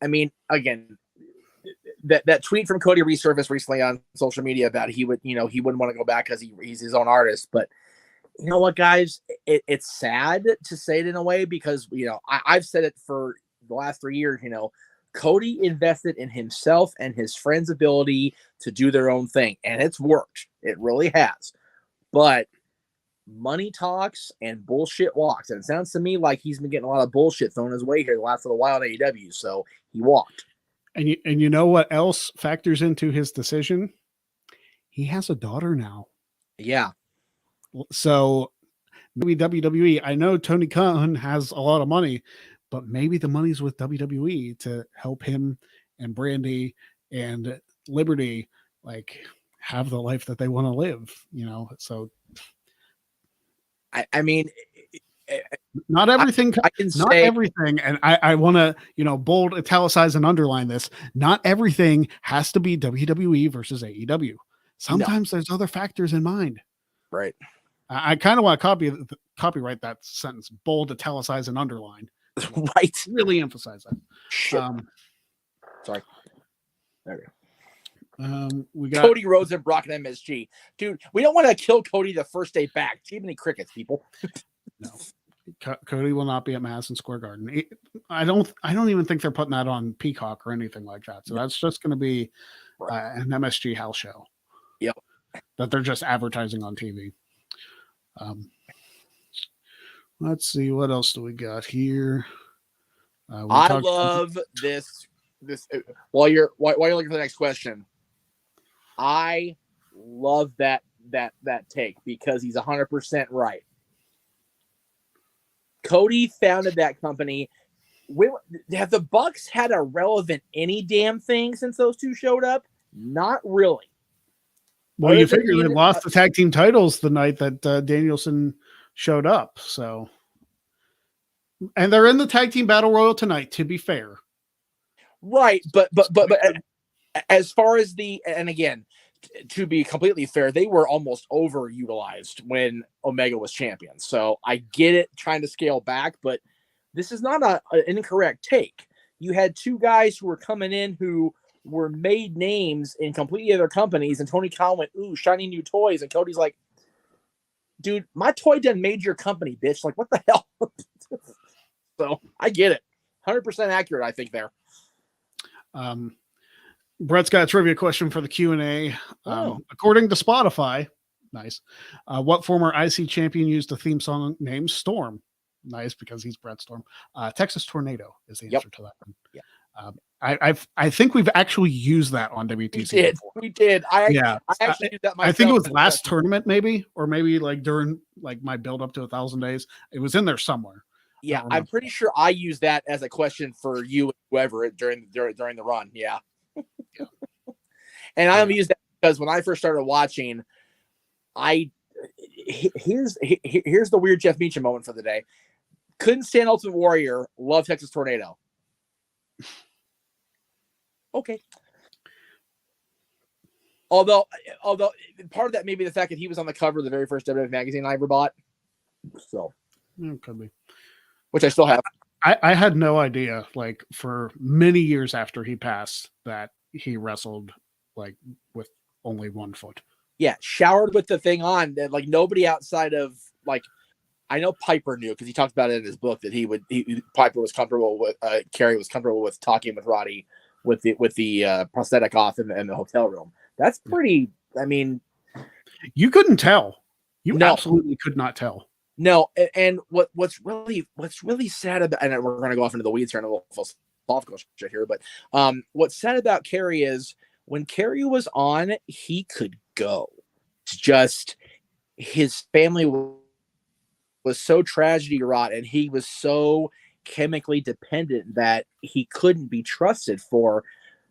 I mean, again, that tweet from Cody resurfaced recently on social media about he wouldn't want to go back because he's his own artist. But you know what, guys, it's sad to say it in a way because I've said it for the last 3 years. Cody invested in himself and his friends' ability to do their own thing, and it's worked. It really has. But money talks and bullshit walks, and it sounds to me like he's been getting a lot of bullshit thrown his way here the last little while in AEW. So he walked. And you know what else factors into his decision? He has a daughter now. Yeah. So maybe WWE. I know Tony Khan has a lot of money, but maybe the money's with WWE to help him and Brandy and Liberty have the life that they want to live. So I mean, not everything. I can not say everything, and I want to bold, italicize, and underline this. Not everything has to be WWE versus AEW. Sometimes there's other factors in mind. Right. I kind of want to copyright that sentence: bold, italicize, and underline. Right. Really emphasize that. Sorry. There we go. We got Cody Rhodes and Brock and MSG. Dude, we don't want to kill Cody the first day back. Too many crickets, people. No. Cody will not be at Madison Square Garden. I don't even think they're putting that on Peacock or anything like that. So that's just going to be an MSG house show. Yep. That they're just advertising on TV. Let's see, what else do we got here? I love this. While you're looking for the next question, I love that take because he's 100% right. Cody founded that company. Have the Bucks had a relevant any damn thing since those two showed up? Not really. Well, you figure they lost the tag team titles the night that Danielson showed up. So, and they're in the tag team battle royal tonight, to be fair. Right, but as far as and again, to be completely fair, they were almost overutilized when Omega was champion. So I get it trying to scale back, but this is not an incorrect take. You had two guys who were coming in who were made names in completely other companies, and Tony Khan went, ooh, shiny new toys. And Cody's like, dude, my toy done made your company, bitch. Like, what the hell? So I get it. 100% accurate, I think, there. Brett's got a trivia question for the Q&A. According to Spotify, nice. What former IC champion used the theme song name Storm? Nice, because he's Brett Storm. Texas Tornado is the answer to that one. Yeah. I think we've actually used that on WTC. We did. I actually used that myself. I think it was last tournament, maybe, or maybe like during like my build up to 1,000 days. It was in there somewhere. Yeah, I'm pretty sure I used that as a question for you and whoever during the run. Yeah. And I used that because when I first started watching, here's the weird Jeff Meacham moment for the day. Couldn't stand Ultimate Warrior, love Texas Tornado. Okay. Although part of that may be the fact that he was on the cover of the very first WWF magazine I ever bought. So it could be. Which I still have. I had no idea, like, for many years after he passed, that he wrestled like with only 1 foot. Yeah, showered with the thing on that, like, nobody outside of, like, I know Piper knew because he talked about it in his book that Piper was comfortable with, Kerry was comfortable with talking with Roddy with the prosthetic off in the hotel room. That's pretty. I mean, you couldn't tell. You absolutely could not tell. No, and what's really sad about, and we're going to go off into the weeds here and a little philosophical shit here, but what's sad about Kerry is when Kerry was on, he could go. It's just his family was so tragedy wrought, and he was so chemically dependent that he couldn't be trusted for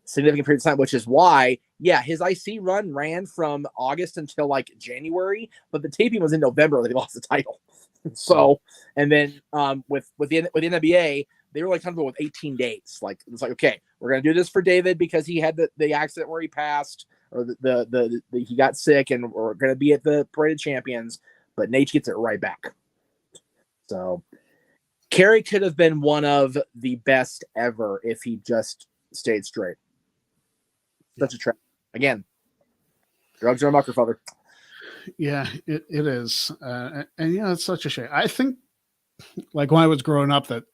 significant period of time, which is why, his IC run ran from August until like January, but the taping was in November when they lost the title. So, and then with the NWA, they were like comfortable with 18 days. Like, it's like, okay, we're gonna do this for David because he had the accident where he passed, or the he got sick, and we're gonna be at the Parade of Champions, but Nate gets it right back. So Kerry could have been one of the best ever if he just stayed straight. Such a trap. Again, drugs are a mucker, father. Yeah, it is. And it's such a shame. I think, like, when I was growing up, that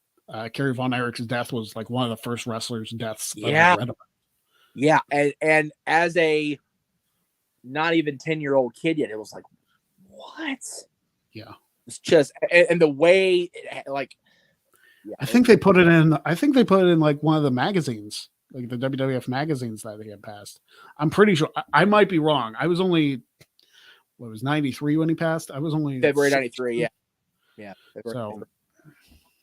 Kerry Von Erich's death was like one of the first wrestlers' deaths that I read about. Yeah, and as a not even 10-year-old kid yet, it was like, what? Yeah. It's just, and the way, like, I think they put it in like one of the magazines, like the WWF magazines that he had passed. I'm pretty sure. I might be wrong. I was only, what was 93 when he passed? I was only February 93. Yeah. So,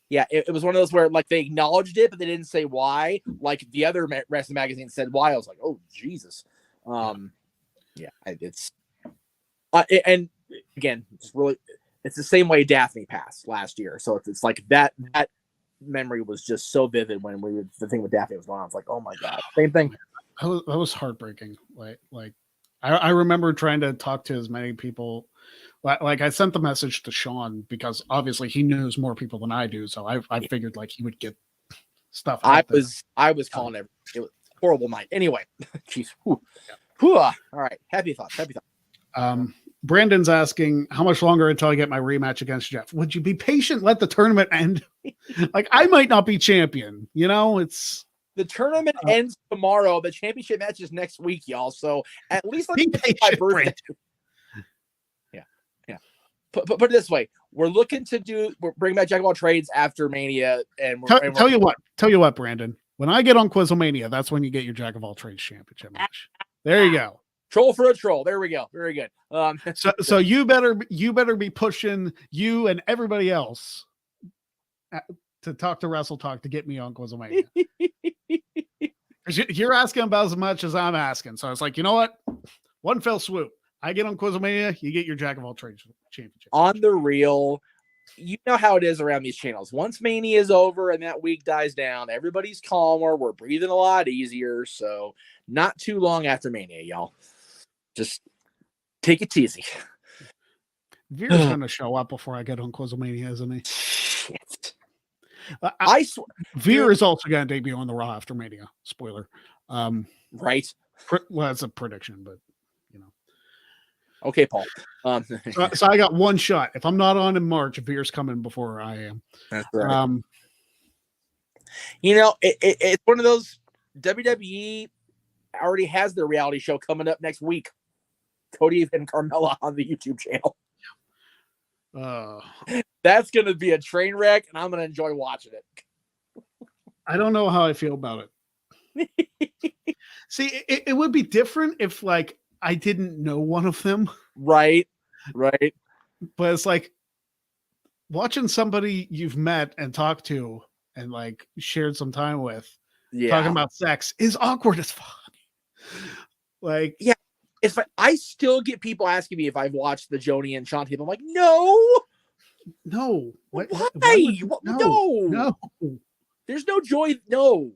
yeah, it was one of those where, like, they acknowledged it, but they didn't say why. Like the other rest of the magazine said why. I was like, oh Jesus. It's and again, it's the same way Daphne passed last year. So it's like that memory was just so vivid when the thing with Daphne was going on. It's like, oh my God, same thing. That was heartbreaking. Like I remember trying to talk to as many people. Like, I sent the message to Sean because obviously he knows more people than I do. So I figured like he would get stuff. I was calling it. It was a horrible night. Anyway, jeez. All right. Happy thoughts. Brandon's asking how much longer until I get my rematch against Jeff. Would you be patient? Let the tournament end. Like, I might not be champion. You know, it's the tournament ends tomorrow. The championship match is next week, y'all. So at least be patient, my birthday. Yeah. Put it this way: we're looking to bring back Jack of all trades after Mania, and tell you what, Brandon. When I get on Quizlemania, that's when you get your Jack of all trades championship match. There you go. Troll for a troll. There we go. Very good. So you better be pushing you and everybody else to talk to Wrestle Talk to get me on Quizlemania. You're asking about as much as I'm asking. So it's like, you know what? One fell swoop. I get on Quizlemania, you get your Jack of all trades championship. On the real, you know how it is around these channels. Once Mania is over and that week dies down, everybody's calmer. We're breathing a lot easier. So not too long after Mania, y'all. Just take it easy. Veer's going to show up before I get on Quizlemania, isn't he? Shit. Veer is also going to debut on the Raw after Mania. Spoiler. Right. Well, that's a prediction, but you know. Okay, Paul. So I got one shot. If I'm not on in March, Veer's coming before I am. That's right. You know, it's one of those. WWE already has their reality show coming up next week. Cody and Carmella on the YouTube channel. That's going to be a train wreck, and I'm going to enjoy watching it. I don't know how I feel about it. See, it would be different if, like, I didn't know one of them. Right. But it's like watching somebody you've met and talked to and, like, shared some time with talking about sex is awkward as fuck. Like, yeah. If I still get people asking me if I've watched the Joni and Shanti, I'm like, no. Why? No. There's no joy. No.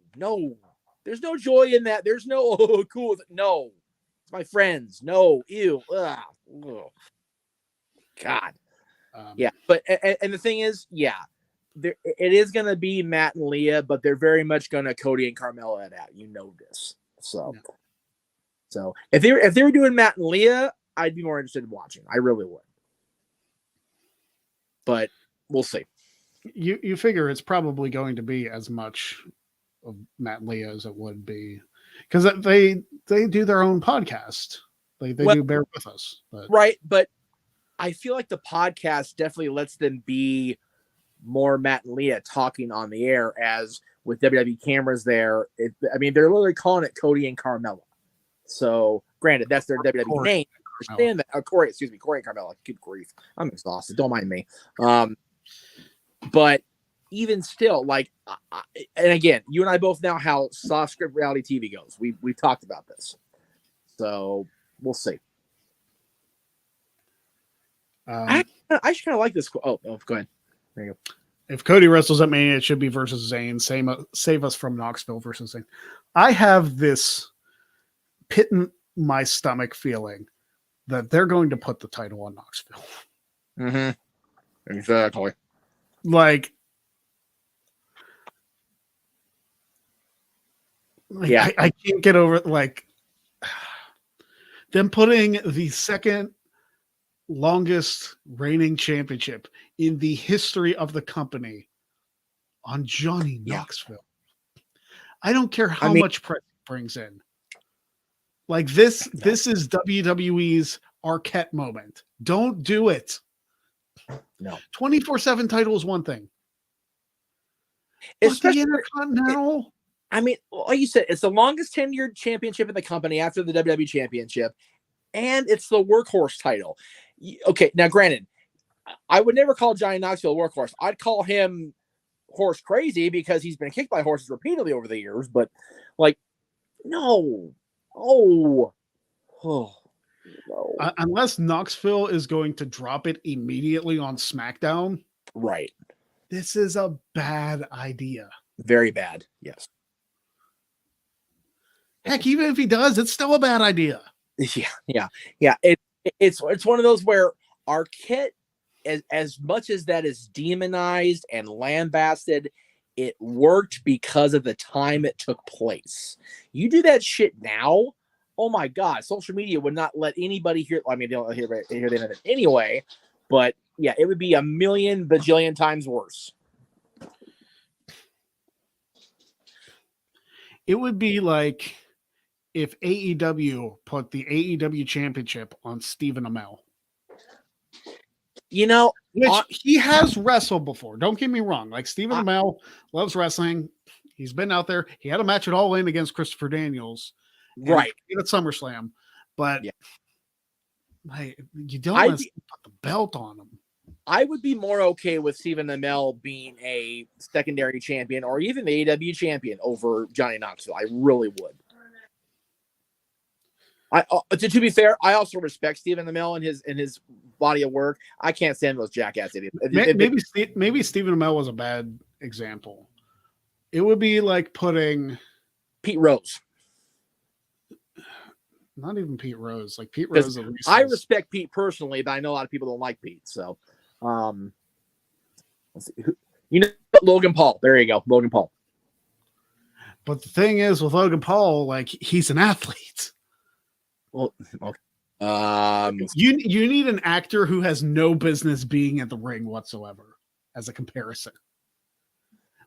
There's no joy in that. There's no cool. No, it's my friends. No, ew. Ugh. God. Yeah, but and the thing is, yeah, it is gonna be Matt and Leah, but they're very much gonna Cody and Carmella it out. You know this, so. Yeah. So if they were doing Matt and Leah, I'd be more interested in watching. I really would. But we'll see. You figure it's probably going to be as much of Matt and Leah as it would be, because they do their own podcast. They do Bear With Us. Right, but I feel like the podcast definitely lets them be more Matt and Leah talking on the air, as with WWE cameras there. I mean, they're literally calling it Cody and Carmella. So, granted, that's their WWE name. I understand that. Corey and Carmella. Good grief. I'm exhausted. Don't mind me. But even still, like, and again, you and I both know how soft script reality TV goes. We've talked about this. So, we'll see. I just kind of like this. Oh, go ahead. There you go. If Cody wrestles at Mania, it should be versus Zayn. Save us from Knoxville versus Zayn. I have this pit in my stomach feeling that they're going to put the title on Knoxville. Mm-hmm. Exactly. Like yeah, I can't get over like them putting the second longest reigning championship in the history of the company on Johnny Knoxville. I don't care how much press it brings in. Like this is WWE's Arquette moment. Don't do it. No. 24/7 title is one thing. Especially the Intercontinental. I mean, like you said, it's the longest tenured championship in the company after the WWE Championship, and it's the workhorse title. Okay, now granted, I would never call Johnny Knoxville a workhorse. I'd call him horse crazy because he's been kicked by horses repeatedly over the years. But like, no. No. Unless Knoxville is going to drop it immediately on SmackDown. Right. This is a bad idea. Very bad. Yes. Heck, even if he does, it's still a bad idea. Yeah. It's one of those where Arquette, as much as that is demonized and lambasted, it worked because of the time it took place. You do that shit now, oh my God, social media would not let anybody hear. I mean, they'll hear the end of it anyway, but yeah, it would be a million bajillion times worse. It would be like if AEW put the AEW championship on Stephen Amell. You know, which he has wrestled before. Don't get me wrong. Like Stephen Amell loves wrestling. He's been out there. He had a match at All In against Christopher Daniels, right? At SummerSlam, but like, you don't put the belt on him. I would be more okay with Stephen Amell being a secondary champion or even the AEW champion over Johnny Knoxville. I really would. To be fair, I also respect Stephen Amell and his body of work. I can't stand those jackass idiots. Maybe Stephen Amell was a bad example. It would be like putting Pete Rose. Not even Pete Rose. Like Pete 'Cause Rose, at least I is- respect Pete personally, but I know a lot of people don't like Pete. So, let's see. You know, Logan Paul. There you go, Logan Paul. But the thing is, with Logan Paul, like he's an athlete. Well, okay. You need an actor who has no business being in the ring whatsoever as a comparison.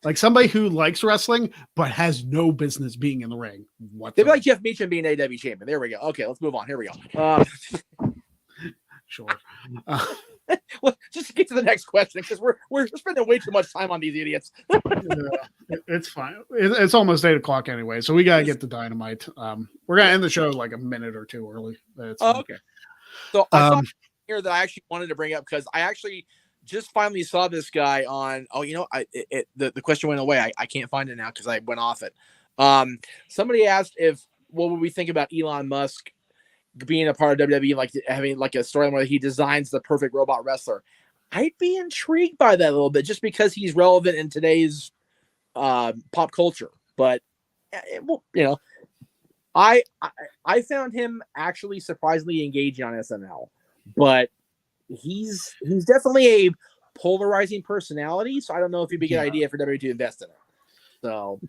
Like somebody who likes wrestling but has no business being in the ring They'd whatsoever. be like Jeff Meacham being AW champion. There we go. Okay, let's move on. Here we go. Sure. Well, just get to the next question because we're spending way too much time on these idiots. It's fine. It's almost 8:00 anyway, so we gotta get to Dynamite. We're gonna end the show like a minute or two early. It's fine. Okay. So I saw here that I actually wanted to bring up because I actually just finally saw this guy on. Oh, you know, the question went away. I can't find it now because I went off it. Somebody asked what would we think about Elon Musk being a part of WWE, like having like a storyline where he designs the perfect robot wrestler. I'd be intrigued by that a little bit just because he's relevant in today's pop culture. But well, you know, I found him actually surprisingly engaging on SNL, but he's definitely a polarizing personality. So I don't know if it'd be a good idea for WWE to invest in it. So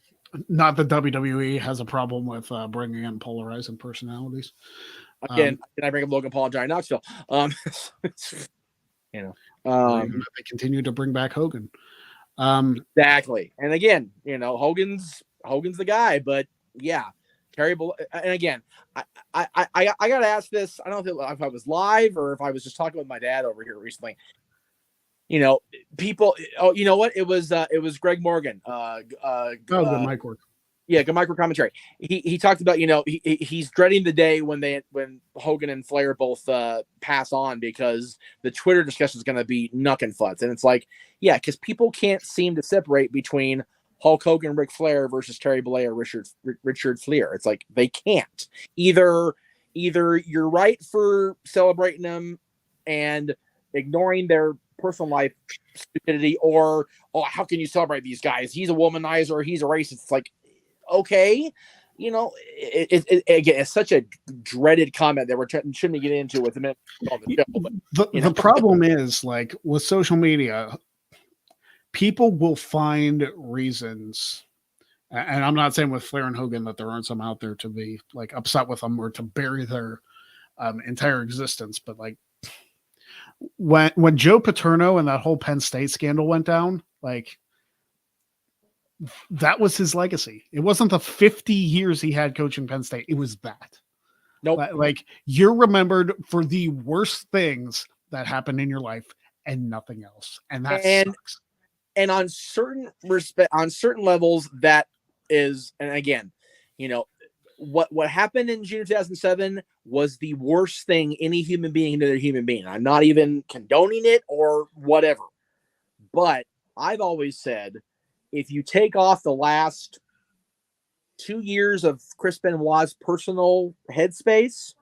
not that WWE has a problem with bringing in polarizing personalities. Again, can I bring up Logan Paul and Johnny Knoxville? You know, they continue to bring back Hogan. Exactly. And again, you know, Hogan's the guy, but yeah, Terry. And again, I got to ask this. I don't know if I was live or if I was just talking with my dad over here recently. You know, people. Oh, you know what? It was Greg Morgan. Good mic work. Yeah, good micro commentary. He talked about, you know, he's dreading the day when Hogan and Flair both pass on because the Twitter discussion is going to be knuck and futz. And it's like, yeah, because people can't seem to separate between Hulk Hogan, Ric Flair versus Terry Bollea or Richard Fleer. It's like they can't. Either you're right for celebrating them and ignoring their personal life stupidity, or how can you celebrate these guys? He's a womanizer, he's a racist. It's like, okay, you know, again, it's such a dreaded comment that we shouldn't get into with the minute on the show. But, the problem is, like, with social media, people will find reasons, and I'm not saying with Flair and Hogan that there aren't some out there to be like upset with them or to bury their entire existence, but like when Joe Paterno and that whole Penn State scandal went down, like, that was his legacy. It wasn't the 50 years he had coaching Penn State. It was that. Nope. Like, you're remembered for the worst things that happened in your life and nothing else. And that sucks. And on certain levels, that is, and again, you know, what happened in June 2007 was the worst thing any human being did to a human being. I'm not even condoning it or whatever. But I've always said, if you take off the last 2 years of Chris Benoit's personal headspace,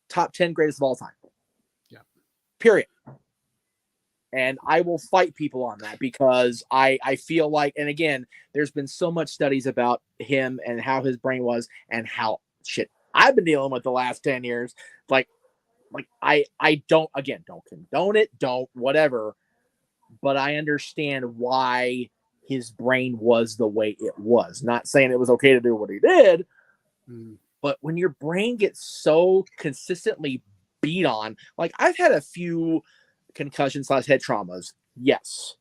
top 10 greatest of all time. Yeah. Period. And I will fight people on that because I feel like, and again, there's been so much studies about him and how his brain was and how shit I've been dealing with the last 10 years. Like I don't condone it, don't whatever, but I understand why his brain was the way it was. Not saying it was okay to do what he did, but when your brain gets so consistently beat on, like I've had a few concussions / head traumas, yes,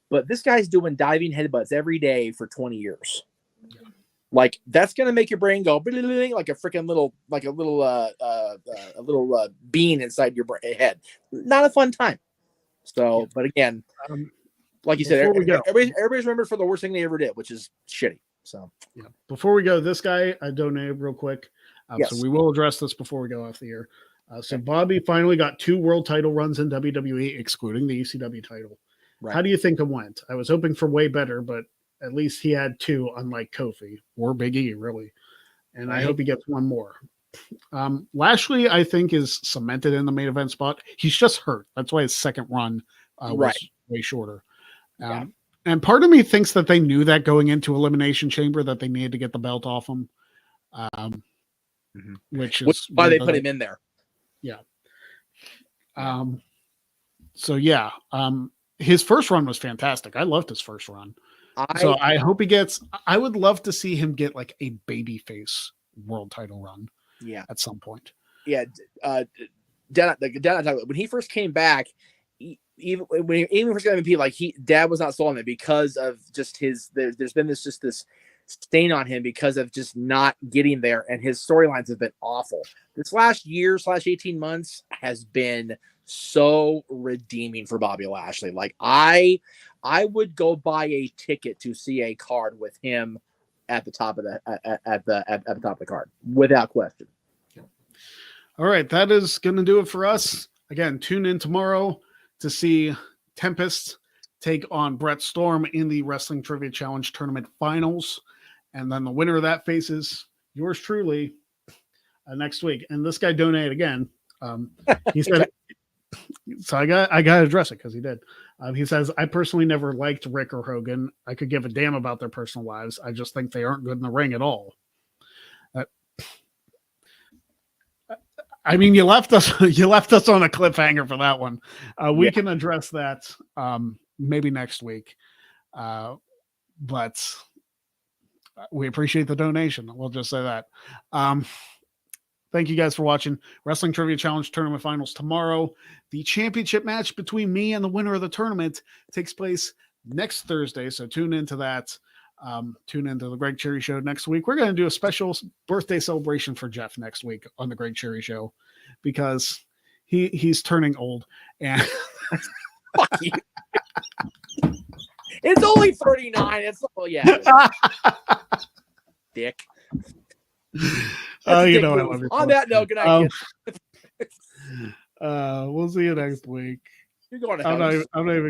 but this guy's doing diving headbutts every day for 20 years. Yeah. Like that's gonna make your brain go like a freaking little, like a little bean inside your head. Not a fun time. So, but again. Like you said, everybody's remembered for the worst thing they ever did, which is shitty. So, yeah. Before we go, this guy I donated real quick. Yes. So we will address this before we go off the air. So Bobby finally got 2 world title runs in WWE, excluding the ECW title. Right. How do you think it went? I was hoping for way better, but at least he had 2, unlike Kofi or Big E, really. And I hope he gets 1 more. Lashley, I think, is cemented in the main event spot. He's just hurt. That's why his second run was way shorter. And part of me thinks that they knew that going into Elimination Chamber that they needed to get the belt off him. which is why they put him in there. Yeah. So yeah, his first run was fantastic. I loved his first run. So I hope he gets. I would love to see him get like a babyface world title run. Yeah, at some point. Yeah, when he first came back, even when he first got MVP, like Dad was not sold on it because of just his. There's been this stain on him because of just not getting there, and his storylines have been awful. This last year / 18 months has been so redeeming for Bobby Lashley. Like I would go buy a ticket to see a card with him at the top of the at the top of the card without question. All right, that is going to do it for us. Again, tune in tomorrow to see Tempest take on Brett Storm in the Wrestling Trivia Challenge Tournament Finals. And then the winner of that faces yours truly next week. And this guy donated again. He said, so I got to address it because he did. He says, I personally never liked Rick or Hogan. I could give a damn about their personal lives. I just think they aren't good in the ring at all. I mean, you left us on a cliffhanger for that one. We can address that maybe next week. But we appreciate the donation. We'll just say that. Thank you guys for watching. Wrestling Trivia Challenge Tournament Finals tomorrow. The championship match between me and the winner of the tournament takes place next Thursday. So tune into that. Tune into the Greg Cherry Show next week. We're going to do a special birthday celebration for Jeff next week on the Greg Cherry Show because he's turning old. And fuck you. It's only 39. It's yeah. Dick. You know, I love you. On that note, good night. We'll see you next week. You're going to I'm not even